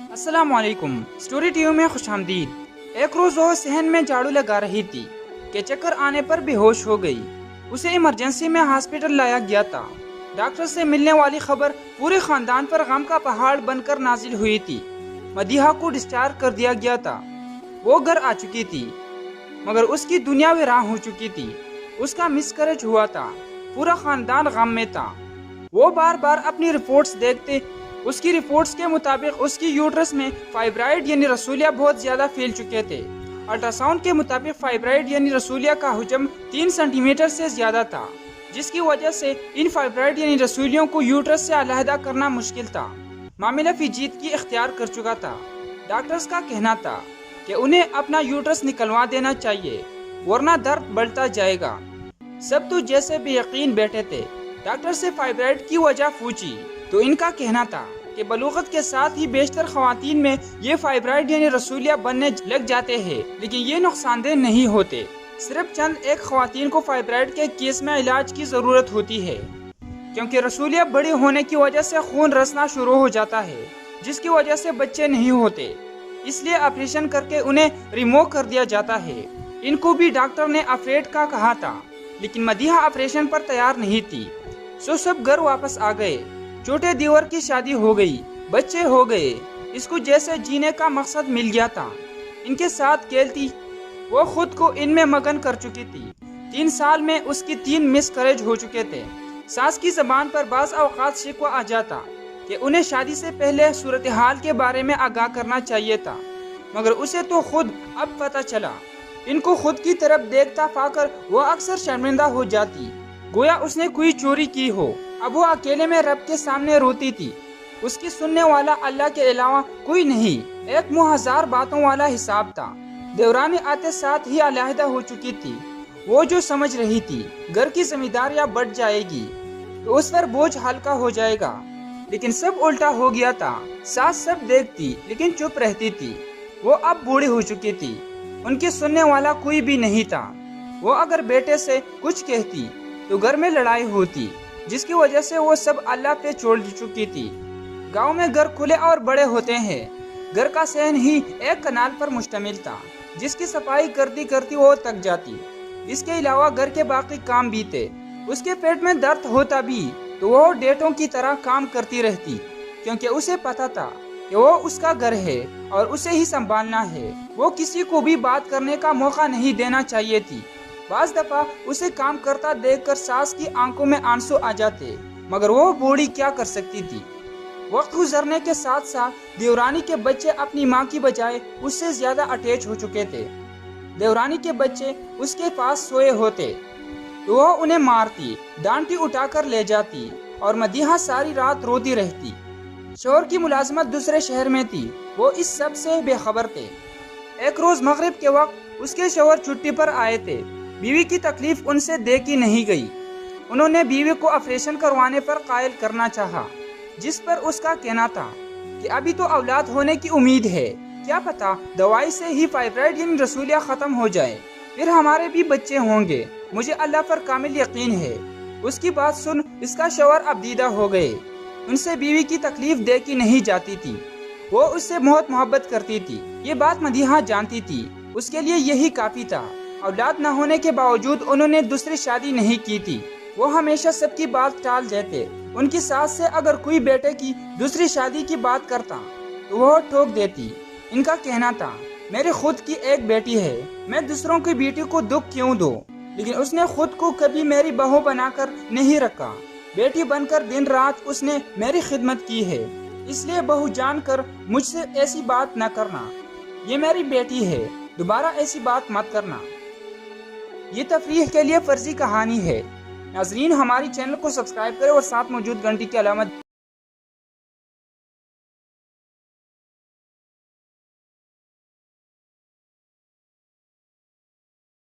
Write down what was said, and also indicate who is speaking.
Speaker 1: अस्सलाम वालेकुम। Story TV में खुश आमदीद। एक रोज वो सहन में झाड़ू लगा रही थी कि चक्कर आने पर बेहोश हो गई। उसे इमरजेंसी में हॉस्पिटल लाया गया था। डॉक्टर से मिलने वाली खबर पूरे खानदान पर गम का पहाड़ बनकर नाजिल हुई थी। मदीहा को डिस्चार्ज कर दिया गया था। वो घर आ चुकी थी मगर उसकी दुनिया वीरान हो चुकी थी। उसका मिसकैरेज हुआ था। पूरा खानदान गम में था। वो बार बार अपनी रिपोर्ट्स देखते। उसकी रिपोर्ट्स के मुताबिक उसकी यूट्रस में फाइब्राइड यानी रसूलिया बहुत ज्यादा फैल चुके थे। अल्ट्रासाउंड के मुताबिक फाइब्राइड यानी रसूलिया का हुजम 3 सेंटीमीटर से ज्यादा था, जिसकी वजह से इन फाइब्राइड यानी रसूलियों को यूट्रस से अलहदा करना मुश्किल था। मामला पेचीदगी इख्तियार कर चुका था। डॉक्टर्स का कहना था कि उन्हें अपना यूट्रस निकलवा देना चाहिए वरना दर्द बढ़ता जाएगा। सब तो जैसे बेयकीन बैठे थे। डॉक्टर से फाइब्राइड की वजह पूछी तो इनका कहना था कि बलूगत के साथ ही बेशतर खवातीन में ये फाइब्राइड यानी रसूलिया बनने लग जाते हैं, लेकिन ये नुकसानदेह नहीं होते। सिर्फ चंद एक खवातीन को फाइब्राइड के केस में इलाज की जरूरत होती है, क्योंकि रसूलिया बड़ी होने की वजह से खून रसना शुरू हो जाता है, जिसकी वजह से बच्चे नहीं होते। इसलिए ऑपरेशन करके उन्हें रिमूव कर दिया जाता है। इनको भी डॉक्टर ने अफ्रेड का कहा था, लेकिन मदीहा ऑपरेशन पर तैयार नहीं थी। सो सब घर वापस आ गए। छोटे दीवर की शादी हो गई, बच्चे हो गए। इसको जैसे जीने का मकसद मिल गया था। इनके साथ खेलती। वो खुद को इनमें मगन कर चुकी थी। 3 साल में उसकी 3 मिसकैरेज हो चुके थे। सास की जबान पर बाज औकात शिकवा आ जाता कि उन्हें शादी से पहले सूरत हाल के बारे में आगाह करना चाहिए था, मगर उसे तो खुद अब पता चला। इनको खुद की तरफ देखता पाकर वो अक्सर शर्मिंदा हो जाती, गोया उसने कोई चोरी की हो। अब वो अकेले में रब के सामने रोती थी। उसकी सुनने वाला अल्लाह के अलावा कोई नहीं। एक मुँह 1000 बातों वाला हिसाब था। देवरानी आते साथ ही अलहदा हो चुकी थी। वो जो समझ रही थी घर की जिम्मेदारियां बढ़ जाएगी तो उस पर बोझ हल्का हो जाएगा, लेकिन सब उल्टा हो गया था। सास सब देखती लेकिन चुप रहती थी। वो अब बूढ़ी हो चुकी थी। उनकी सुनने वाला कोई भी नहीं था। वो अगर बेटे से कुछ कहती तो घर में लड़ाई होती, जिसकी वजह से वो सब अल्लाह पे छोड़ चुकी थी। गांव में घर खुले और बड़े होते हैं। घर का सहन ही एक कनाल पर मुश्तमिल था, जिसकी सफाई करती करती वो थक जाती। इसके अलावा घर के बाकी काम भी थे। उसके पेट में दर्द होता भी तो वो डेटों की तरह काम करती रहती, क्योंकि उसे पता था कि वो उसका घर है और उसे ही संभालना है। वो किसी को भी बात करने का मौका नहीं देना चाहिए थी। बाज दफा उसे काम करता देखकर सास की आंखों में आंसू आ जाते, मगर वो बूढ़ी क्या कर सकती थी। वक्त गुजरने के साथ साथ देवरानी के बच्चे अपनी माँ की बजाय उससे ज्यादा अटैच हो चुके थे। देवरानी के बच्चे उसके पास सोए होते तो वो उन्हें मारती, डांटी उठाकर ले जाती और मदीहा सारी रात रोती रहती। शोहर की मुलाजमत दूसरे शहर में थी। वो इस सब से बेखबर थे। एक रोज मगरिब के वक्त उसके शोहर छुट्टी पर आए थे। बीवी की तकलीफ उनसे देखी नहीं गई। उन्होंने बीवी को ऑपरेशन करवाने पर कायल करना चाहा, जिस पर उसका कहना था कि अभी तो औलाद होने की उम्मीद है, क्या पता दवाई से ही फाइब्राइड यानी रसूलिया खत्म हो जाए, फिर हमारे भी बच्चे होंगे। मुझे अल्लाह पर कामिल यकीन है। उसकी बात सुन इसका शौहर अबदीदा हो गए। उनसे बीवी की तकलीफ देखी नहीं जाती थी। वो उससे बहुत मोहब्बत करती थी। ये बात मदीहा जानती थी। उसके लिए यही काफी था। औलाद न होने के बावजूद उन्होंने दूसरी शादी नहीं की थी। वो हमेशा सबकी बात टाल देते। उनकी सास से अगर कोई बेटे की दूसरी शादी की बात करता तो वो ठोक देती। इनका कहना था, मेरी खुद की एक बेटी है, मैं दूसरों की बेटी को दुख क्यों दूं? लेकिन उसने खुद को कभी मेरी बहू बनाकर नहीं रखा। बेटी बनकर दिन रात उसने मेरी खिदमत की है। इसलिए बहू जानकर मुझसे ऐसी बात न करना। ये मेरी बेटी है, दोबारा ऐसी बात मत करना। ये तफरीह के लिए फर्जी कहानी है। नाजरीन, हमारी चैनल को सब्सक्राइब करें और साथ मौजूद घंटी की अलामत